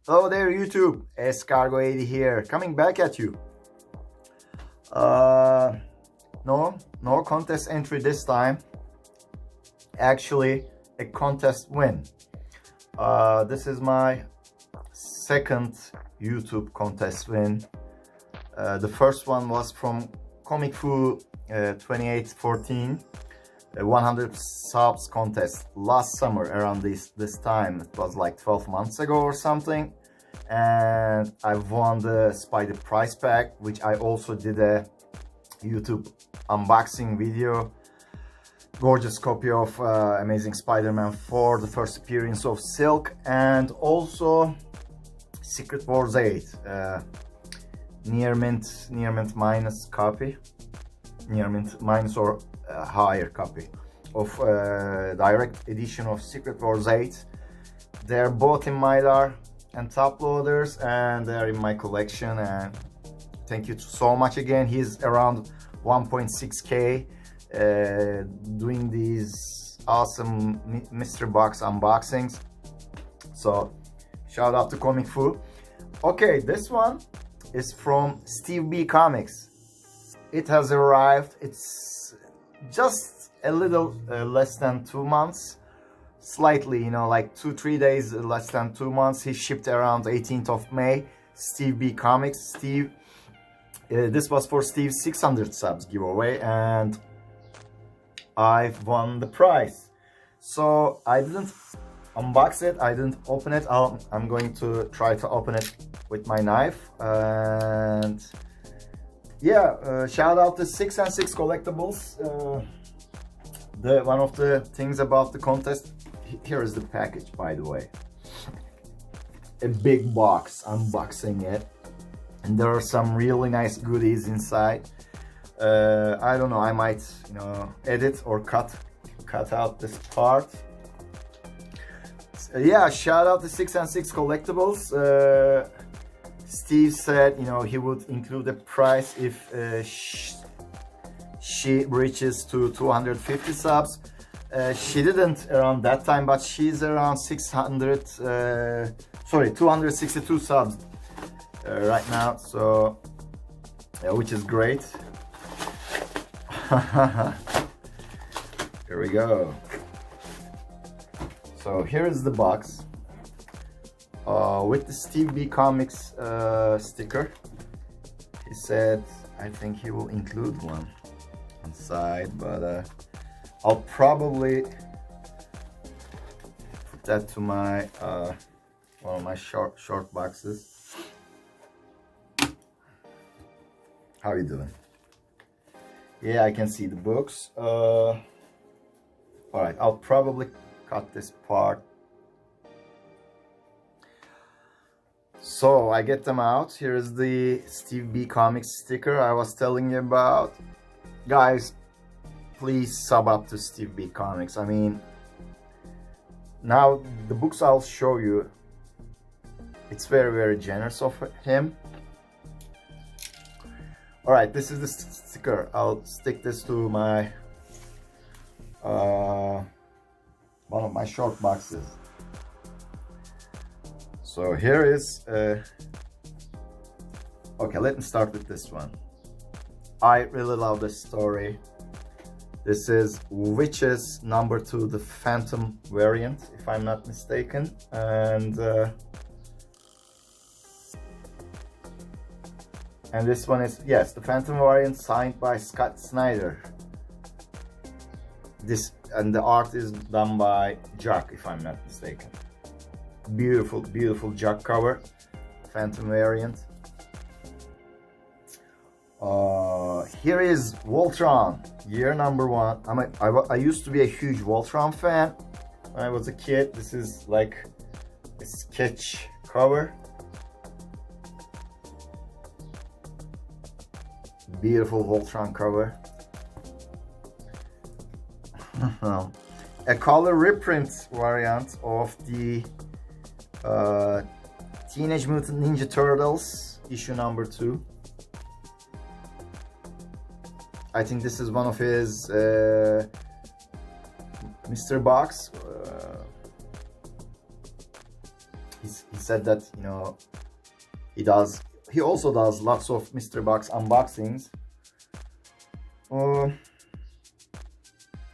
Hello there YouTube, Escargo80 here, coming back at you. No contest entry this time. Actually, a contest win. This is my second YouTube contest win. The first one was from Comic Fu 2814. 100 subs contest last summer around this time. It was like 12 months ago or something, and I won the Spider prize pack, which I also did a YouTube unboxing video. Gorgeous copy of Amazing Spider-Man 4, the first appearance of Silk, and also Secret Wars 8 near mint minus copy, near mint minus or higher copy of direct edition of Secret Wars 8. They're both in Mylar and top loaders, and they're in my collection. And thank you so much again. He's around 1.6k doing these awesome mystery box unboxings. So shout out to Comic Fu. Okay, this one is from Stevie Comics. It has arrived. It's just a little less than 2 months, slightly, you know, like 2-3 days less than 2 months. He shipped around 18th of May. Stevie Comics. Steve, this was for Steve's 600 subs giveaway, and I've won the prize. So I didn't unbox it, I didn't open it. I'm going to try to open it with my knife. And yeah, shout out to 6 and 6 Collectibles. One of the things about the contest, here is the package, by the way. A big box, unboxing it, and there are some really nice goodies inside. I don't know, I might, you know, edit or cut out this part. Yeah, shout out to 6 and 6 Collectibles. Steve said, you know, he would include a price if she reaches to 250 subs. She didn't around that time, but she's around 262 subs right now, so yeah, which is great. Here we go. So here is the box with the Stevie Comics sticker. He said, I think he will include one inside, but I'll probably put that to my one of my short boxes. How are you doing? Yeah, I can see the books. All right, I'll probably cut this part. So I get them out. Here is the Stevie Comics sticker I was telling you about. Guys, please sub up to Stevie Comics. I mean, now the books I'll show you, it's very generous of him. All right, this is the sticker. I'll stick this to my one of my short boxes. So here is okay, let me start with this one. I really love this story. This is Witches #2, the Phantom variant, if I'm not mistaken. And this one is, yes, the Phantom variant, signed by Scott Snyder. And the art is done by Jack, if I'm not mistaken. Beautiful Jack cover, Phantom variant. Here is Voltron, year #1. I used to be a huge Voltron fan when I was a kid. This is like a sketch cover. Beautiful Voltron cover. A color reprint variant of the Teenage Mutant Ninja Turtles issue #2. I think this is one of his mystery box. he said that, you know, he also does lots of mystery box unboxings.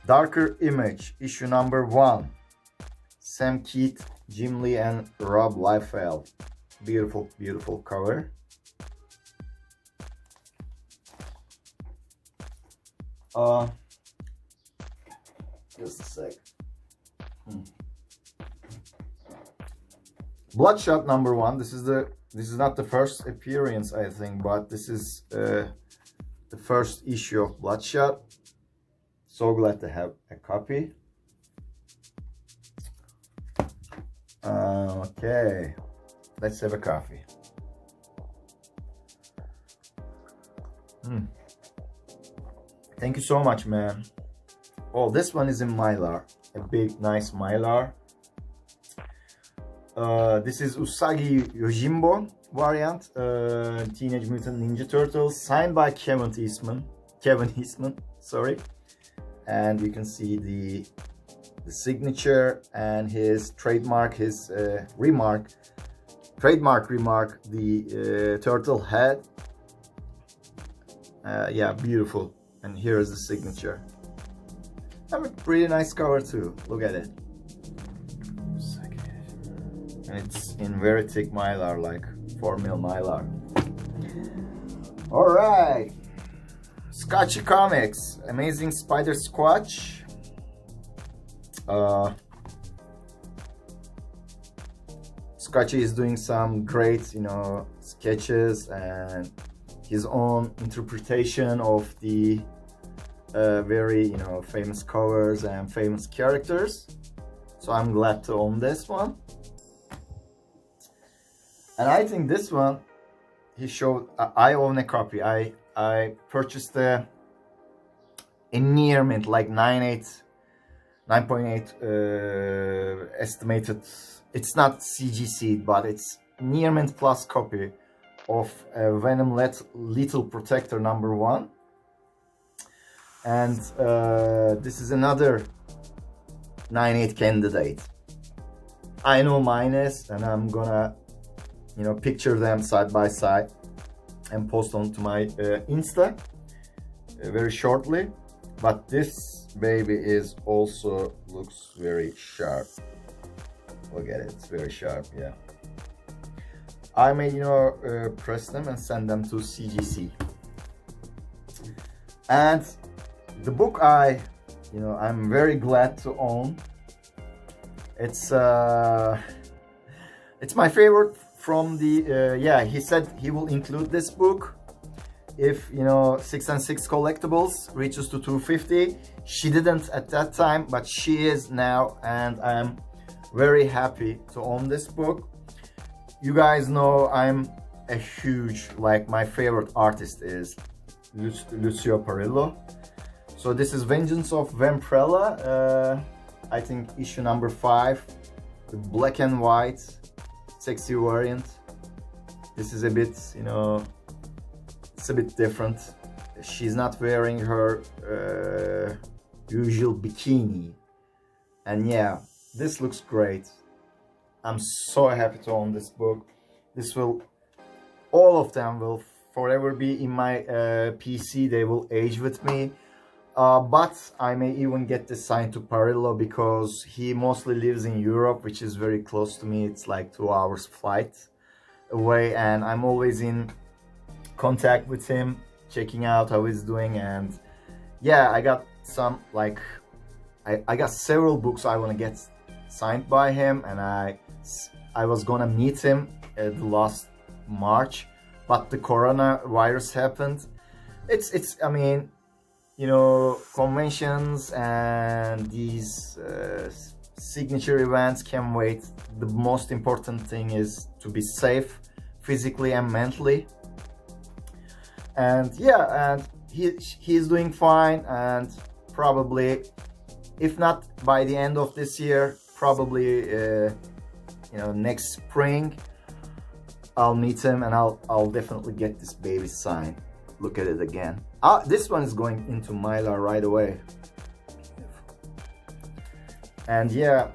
Darker Image, issue number 1. Sam Keith, Jim Lee, and Rob Liefeld. Beautiful, beautiful cover. Just a sec. Bloodshot number 1. This is not the first appearance, I think, but this is the first issue of Bloodshot. So glad to have a copy. Okay, let's have a coffee. Thank you so much, man. Oh, this one is in Mylar, a big, nice Mylar. This is Usagi Yojimbo variant, Teenage Mutant Ninja Turtles, signed by Kevin Eastman, sorry. And you can see the signature and his trademark, remark, the turtle head. Yeah, beautiful. And here is the signature. Have a pretty nice cover too. Look at it. And it's in very thick Mylar, like 4mm Mylar. All right. Scotchy Comics, Amazing Spider Squatch. Scotchy is doing some great, you know, sketches and his own interpretation of the very, you know, famous covers and famous characters. So I'm glad to own this one. And I think this one, he showed, I own a copy. I purchased a near mint, like 9.8 estimated. It's not CGC, but it's near mint plus copy of Venom Lethal Protector number 1. And this is another 9.8 candidate. I know mine is, and I'm gonna, you know, picture them side by side and post onto my Insta very shortly. But this baby is also looks very sharp. Look at it, it's very sharp, yeah. I may, you know, press them and send them to CGC. And the book I'm very glad to own. It's my favorite from the, yeah, he said he will include this book if, you know, 6 and 6 collectibles reaches to 250. She didn't at that time, but she is now, and I'm very happy to own this book. You guys know I'm a huge, like, my favorite artist is Lucio Parrillo. So this is Vengeance of Vampirella, I think issue number 5, the black and white sexy variant. This is a bit, you know, it's a bit different. She's not wearing her usual bikini. And yeah, this looks great. I'm so happy to own this book. This will, all of them will forever be in my PC. They will age with me. But I may even get this signed to Parrillo because he mostly lives in Europe, which is very close to me. It's like 2 hours flight away, and I'm always in contact with him, checking out how he's doing. And yeah, I got some, like, I got several books I want to get signed by him, and I was gonna meet him at last March, but the coronavirus happened. It's I mean, you know, conventions and these signature events can wait. The most important thing is to be safe physically and mentally. And yeah, and he's doing fine, and probably, if not by the end of this year, probably you know, next spring, I'll meet him and I'll definitely get this baby signed. Look at it again. This one is going into Mylar right away. And yeah,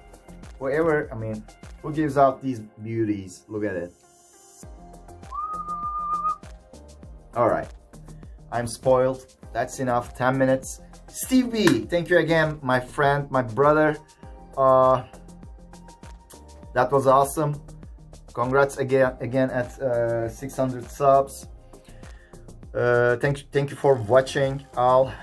Who gives out these beauties? Look at it. All right, I'm spoiled. That's enough. 10 minutes. Stevie, thank you again, my friend, my brother. That was awesome. Congrats again at 600 subs. Thank you for watching. I'll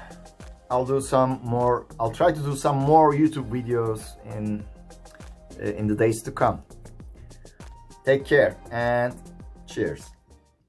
do some more. I'll try to do some more YouTube videos in the days to come. Take care and cheers.